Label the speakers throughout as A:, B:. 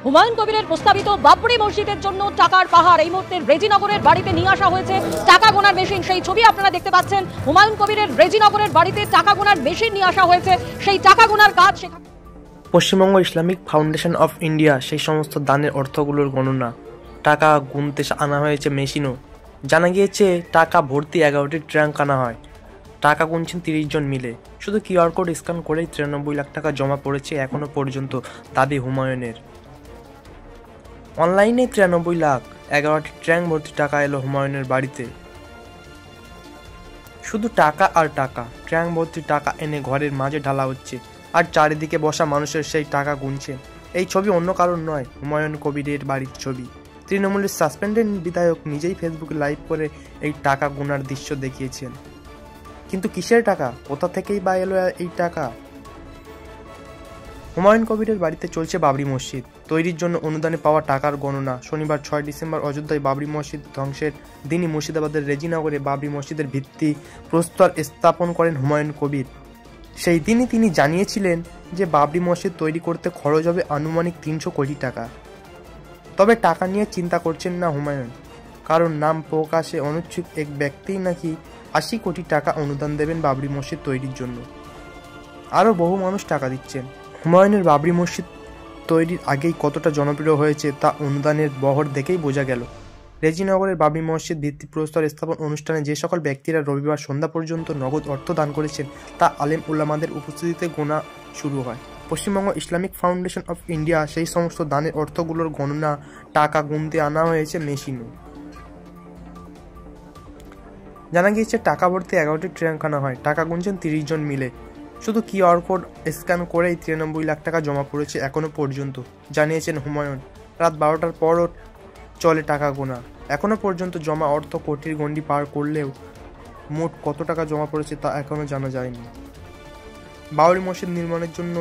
A: হুমায়ুন কবিরের প্রস্তাবিত বাবরি মসজিদের জন্য টাকার পাহাড় এই মুহূর্তে রেজিনগরের বাড়িতে নিয়ে আসা হয়েছে টাকা গোনার মেশিন। সেই ছবি আপনারা দেখতে পাচ্ছেন, হুমায়ুন কবিরের রেজিনগরের বাড়িতে টাকা গোনার মেশিন নিয়ে আসা হয়েছে। সেই টাকা গোনার কাজ সেখানে।
B: Paschimbanga Islamic foundation of India সেই সমস্ত দানের অর্থগুলোর গণনা, টাকা গুনতে আনা হয়েছে মেশিনও। জানা গিয়েছে টাকা ভর্তি 11টি ট্রাঙ্ক আনা হয়। টাকা গুনছেন 30 জন মিলে। শুধু কিউআর কোড স্ক্যান করেই 93 লাখ টাকা জমা পড়েছে এখনো পর্যন্ত, দাবি হুমায়ুনের। অনলাইনে 93 লাখ, 11টি ট্রাঙ্ক ভর্তি টাকা এলো হুমায়ুনের বাড়িতে। শুধু টাকা আর টাকা, ট্রাঙ্ক ভর্তি টাকা এনে ঘরের মাঝে ঢালা হচ্ছে, আর চারিদিকে বসা মানুষের সেই টাকা গুনছে। এই ছবি অন্য কারণ নয়, হুমায়ুন কবিরের বাড়ির ছবি। তৃণমূলের সাসপেন্ডেড বিধায়ক নিজেই ফেসবুকে লাইভ করে এই টাকা গোনার দৃশ্য দেখিয়েছেন। কিন্তু কিসের টাকা, কোথা থেকেই বা এলো এই টাকা? হুমায়ুন কবিরের বাড়িতে চলছে বাবরি মসজিদ তৈরির জন্য অনুদানে পাওয়া টাকার গণনা। শনিবার 6 ডিসেম্বর অযোধ্যায় বাবরি মসজিদ ধ্বংসের দিনই মুর্শিদাবাদের রেজিনগরে বাবরি মসজিদের ভিত্তি প্রস্তর স্থাপন করেন হুমায়ুন কবির। সেই দিনই তিনি জানিয়েছিলেন যে বাবরি মসজিদ তৈরি করতে খরচ হবে আনুমানিক 300 কোটি টাকা। তবে টাকা নিয়ে চিন্তা করছেন না হুমায়ুন, কারণ নাম প্রকাশে অনুচ্ছুক এক ব্যক্তি নাকি 80 কোটি টাকা অনুদান দেবেন বাবরি মসজিদ তৈরির জন্য। আরও বহু মানুষ টাকা দিচ্ছেন। হুমায়ুনের বাবরি মসজিদ তৈরির আগেই কতটা জনপ্রিয় হয়েছে তা অনুদানের বহর দেখেই বোঝা গেল। রেজিনগরের বাবরি মসজিদ ভিত্তিপ্রস্তর স্থাপন অনুষ্ঠানে যে সকল ব্যক্তিরা রবিবার সন্ধ্যা পর্যন্ত নগদ অর্থ দান করেছেন তা আলেম উলামাদের উপস্থিতিতে গোনা শুরু হয়। Paschimbanga Islamic foundation of India সেই সমস্ত দানের অর্থগুলোর গণনা, টাকা গুনতে আনা হয়েছে মেশিনও। জানা গিয়েছে টাকা ভর্তি 11টি ট্রাঙ্ক আনা হয়। টাকা গুনছেন 30 জন মিলে। শুধু কিউআর কোড স্ক্যান করেই 93 লাখ টাকা জমা পড়েছে এখনো পর্যন্ত, জানিয়েছেন হুমায়ুন। রাত 12টার পরও চলে টাকা গোনা। এখনো পর্যন্ত জমা অর্থ কোটির গণ্ডি পার করলেও মোট কত টাকা জমা পড়েছে তা এখনো জানা যায়নি। বাবরি মসজিদ নির্মাণের জন্য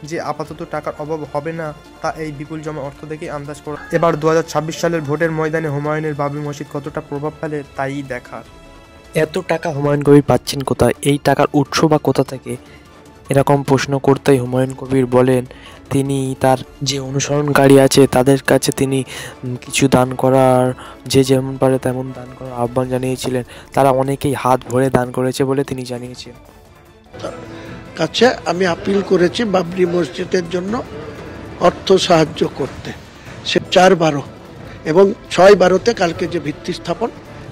B: যে আপাতত টাকার অভাব হবে না তা এই বিপুল জমা অর্থ দেখেই আন্দাজ করা। এবার 2026 সালের ভোটের ময়দানে হুমায়ুনের বাবরি মসজিদ কতটা প্রভাব ফেলে তাই দেখার। এত টাকা হুমায়ুন কবির পাচ্ছেন কোথায়? এই টাকার উৎস বা কোথা থেকে? এরকম প্রশ্ন করতেই হুমায়ুন কবির বলেন তিনি তার যে অনুসরণকারী আছে তাদের কাছে তিনি কিছু দান করার, যে যেমন পারে তেমন দান করার আহ্বান জানিয়েছিলেন। তারা অনেকেই হাত ভরে দান করেছে বলে তিনি জানিয়েছেন।
C: কাছে আমি আপিল করেছি বাবরি মসজিদের জন্য অর্থ সাহায্য করতে। সে 4-12 এবং 6-12তে কালকে যে ভিত্তি স্থাপন,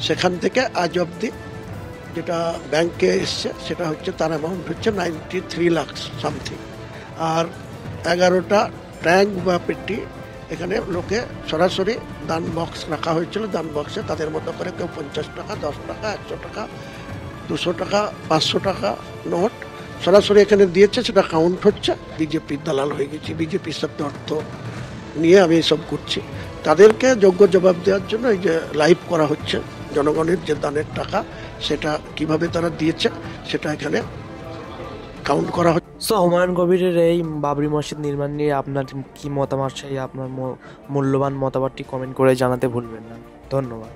C: সেখান থেকে আজ অবধি যেটা ব্যাংকে এসছে সেটা হচ্ছে তার অ্যামাউন্ট হচ্ছে 93 লাখ সামথিং। আর 11টা ট্যাঙ্ক বা পেটি এখানে লোকে সরাসরি দান বক্স রাখা হয়েছিল। দান বক্সে তাদের মতো করে কেউ 50 টাকা, 10 টাকা, 100 টাকা, 200 টাকা, 500 টাকা নোট সরাসরি এখানে দিয়েছে। সেটা কাউন্ট হচ্ছে। বিজেপির দালাল হয়ে গেছি, বিজেপির সাথে অর্থ নিয়ে আমি এসব করছি। তাদেরকে যোগ্য জবাব দেওয়ার জন্য এই যে লাইভ করা হচ্ছে জনগণের যে দানের টাকা সেটা কিভাবে তারা দিয়েছে সেটা এখানে কাউন্ট করা হচ্ছে।
B: সো হুমায়ুন কবিরের এই বাবরি মসজিদ নির্মাণ নিয়ে আপনার কি মতামত, সেই আপনার মূল্যবান মতামতটি কমেন্ট করে জানাতে ভুলবেন না। ধন্যবাদ।